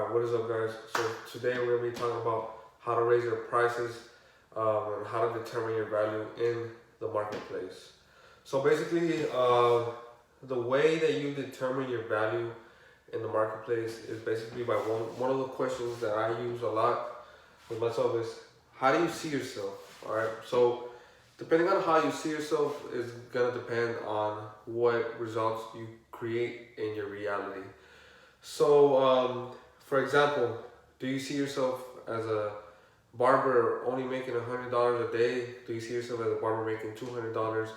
Alright, what is up, guys? So today we're going to be talking about how to raise your prices and how to determine your value in the marketplace. So basically, the way that you determine your value in the marketplace is basically by one of the questions that I use a lot with myself is, how do you see yourself? Alright, so depending on how you see yourself is going to depend on what results you create in your reality. So, for example, do you see yourself as a barber only making $100 a day? Do you see yourself as a barber making $200, $300,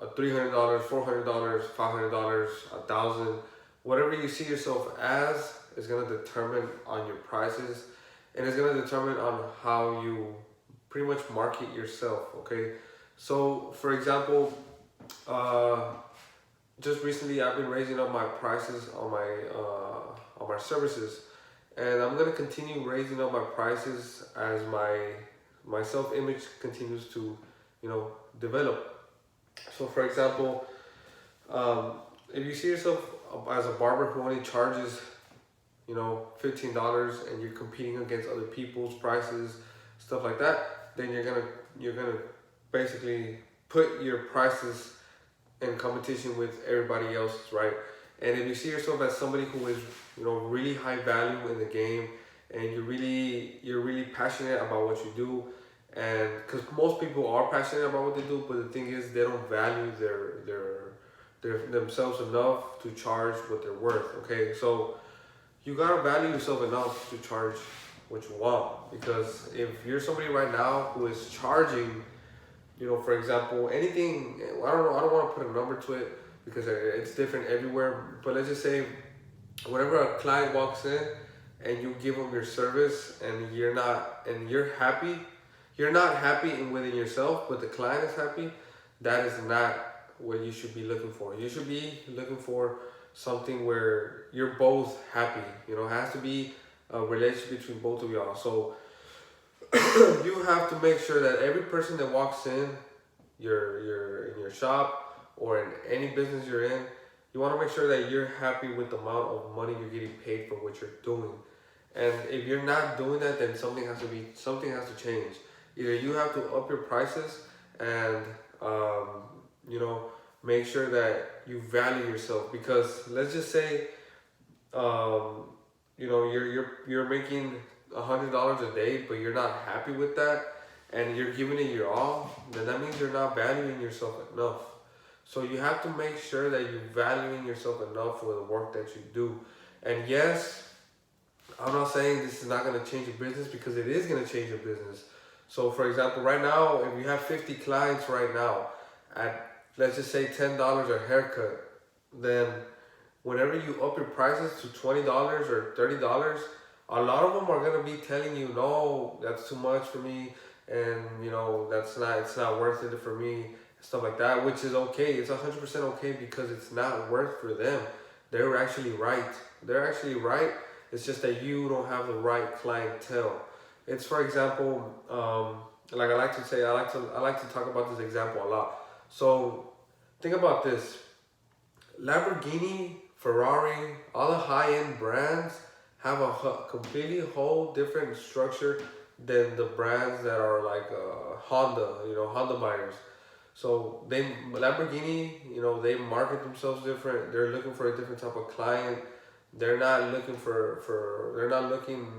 $400, $500, $1,000? Whatever you see yourself as is gonna determine on your prices, and it's gonna determine on how you pretty much market yourself. Okay, so for example, just recently I've been raising up my prices on my services, and I'm gonna continue raising up my prices as my self image continues to, develop. So for example, if you see yourself as a barber who only charges, $15, and you're competing against other people's prices, stuff like that, then you're gonna basically put your prices in competition with everybody else's, right? And if you see yourself as somebody who is, really high value in the game, and you're really passionate about what you do, and because most people are passionate about what they do, but the thing is they don't value their themselves enough to charge what they're worth. Okay, so you gotta value yourself enough to charge what you want, because if you're somebody right now who is charging, for example, anything, I don't know, I don't want to put a number to it because it's different everywhere, but let's just say whenever a client walks in and you give them your service and you're happy, you're not happy within yourself, but the client is happy, that is not what you should be looking for. You should be looking for something where you're both happy. It has to be a relationship between both of y'all. So you have to make sure that every person that walks in your shop or in any business you're in, you want to make sure that you're happy with the amount of money you're getting paid for what you're doing. And if you're not doing that, then something has to change. Either you have to up your prices and make sure that you value yourself, because let's just say you're making $100 a day, but you're not happy with that, and you're giving it your all, then that means you're not valuing yourself enough. So you have to make sure that you're valuing yourself enough for the work that you do. And yes, I'm not saying this is not going to change your business, because it is going to change your business. So for example, right now, if you have 50 clients right now at, let's just say, $10 a haircut, then whenever you up your prices to $20 or $30, a lot of them are gonna be telling you, no, that's too much for me, and it's not worth it for me, stuff like that, which is okay. It's 100% okay, because it's not worth for them. They're actually right. It's just that you don't have the right clientele. It's, for example, like I like to talk about this example a lot. So think about this: Lamborghini, Ferrari, all the high-end brands have a completely whole different structure than the brands that are like Honda, Honda buyers. So Lamborghini, they market themselves different. They're looking for a different type of client. They're not looking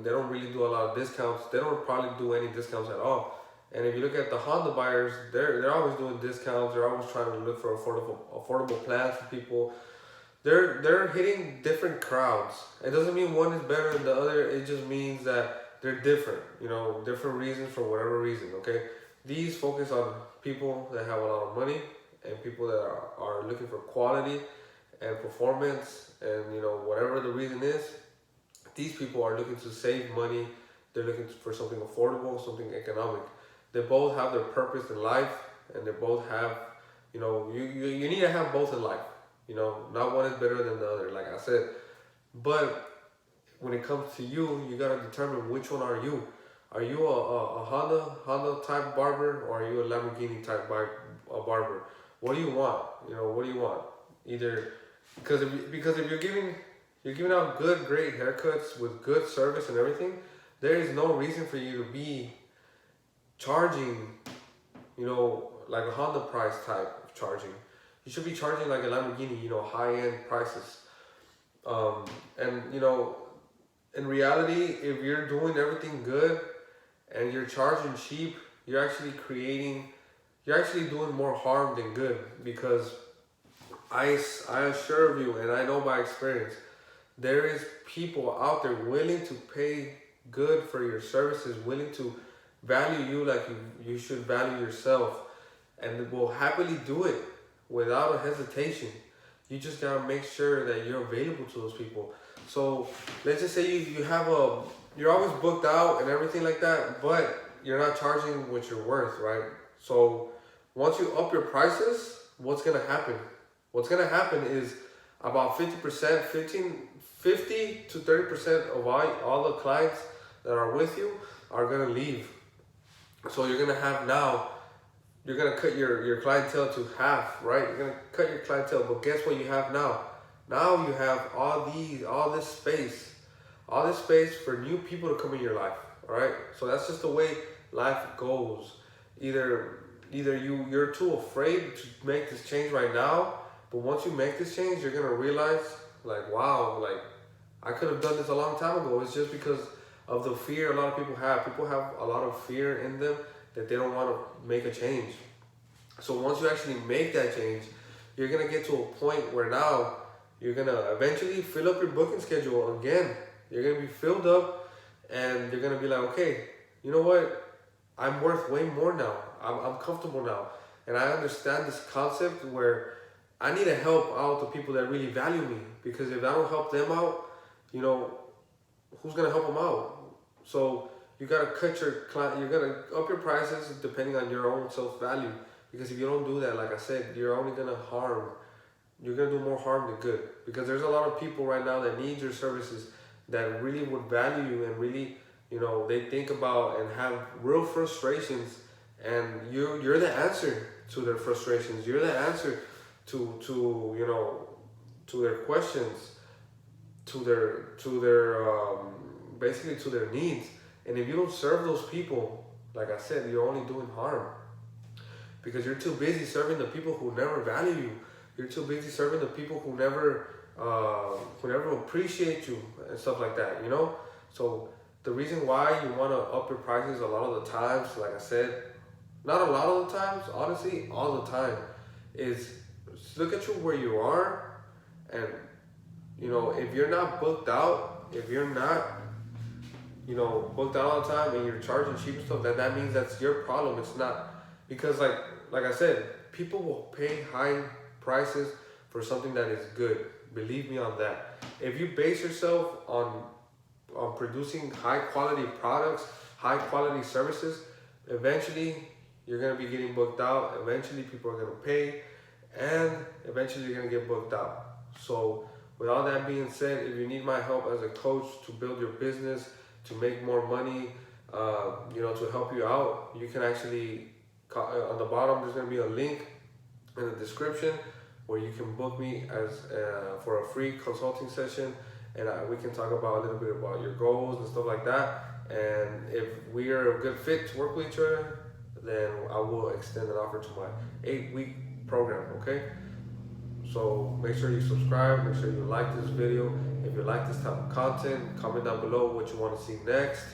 they don't really do a lot of discounts. They don't probably do any discounts at all. And if you look at the Honda buyers, they're always doing discounts. They're always trying to look for affordable plans for people. They're hitting different crowds. It doesn't mean one is better than the other. It just means that they're different. Different reasons for whatever reason. Okay, these focus on people that have a lot of money and people that are looking for quality and performance, and whatever the reason is, these people are looking to save money. They're looking for something affordable, something economic. They both have their purpose in life, and they both have, you need to have both in life. Not one is better than the other, like I said. But when it comes to you, you gotta determine which one are you. Are you a Honda type barber, or are you a Lamborghini type barber? What do you want? What do you want? Either because if you're giving you're giving out good, great haircuts with good service and everything, there is no reason for you to be charging, like a Honda price type of charging. You should be charging like a Lamborghini, high end prices. And in reality, if you're doing everything good and you're charging cheap, you're actually doing more harm than good, because I assure you, and I know by experience, there is people out there willing to pay good for your services, willing to value you like you should value yourself, and will happily do it without a hesitation. You just gotta make sure that you're available to those people. So let's just say you're always booked out and everything like that, but you're not charging what you're worth, right? So once you up your prices, what's gonna happen? What's gonna happen is about 50%, 50 to 30% of all the clients that are with you are gonna leave. So you're gonna cut your clientele to half, right? You're gonna cut your clientele, but guess what you have now? Now you have all this space for new people to come in your life, all right? So that's just the way life goes. Either you're too afraid to make this change right now, but once you make this change, you're gonna realize, like, wow, like, I could have done this a long time ago. It's just because of the fear a lot of people have. People have a lot of fear in them that they don't want to make a change. So once you actually make that change, you're gonna get to a point where now you're gonna eventually fill up your booking schedule again. You're gonna be filled up, and you're gonna be like, okay, you know what? I'm worth way more now. I'm comfortable now, and I understand this concept where I need to help out the people that really value me, because if I don't help them out, who's gonna help them out? So you gotta cut your client. You gotta up your prices depending on your own self value, because if you don't do that, like I said, you're only gonna harm. You're gonna do more harm than good, because there's a lot of people right now that need your services, that really would value you, and really, they think about and have real frustrations, and you're the answer to their frustrations. You're the answer to their questions, to their basically to their needs. And if you don't serve those people, like I said, you're only doing harm, because you're too busy serving the people who never value you. You're too busy serving the people who never appreciate you and stuff like that. So the reason why you want to up your prices a lot of the times, like I said, not a lot of the times, honestly, all the time, is look at you where you are, and if you're not booked out, if you're not booked out all the time, and you're charging cheap stuff, that means that's your problem. It's not, because like I said, people will pay high prices for something that is good. Believe me on that. If you base yourself on producing high quality products, high quality services, eventually you're gonna be getting booked out. Eventually people are gonna pay, and eventually you're gonna get booked out. So with all that being said, if you need my help as a coach to build your business, to make more money, to help you out, you can actually, on the bottom, there's gonna be a link in the description where you can book me as for a free consulting session, and we can talk about a little bit about your goals and stuff like that. And if we are a good fit to work with each other, then I will extend an offer to my 8-week program, okay? So make sure you subscribe, make sure you like this video. If you like this type of content, comment down below what you want to see next.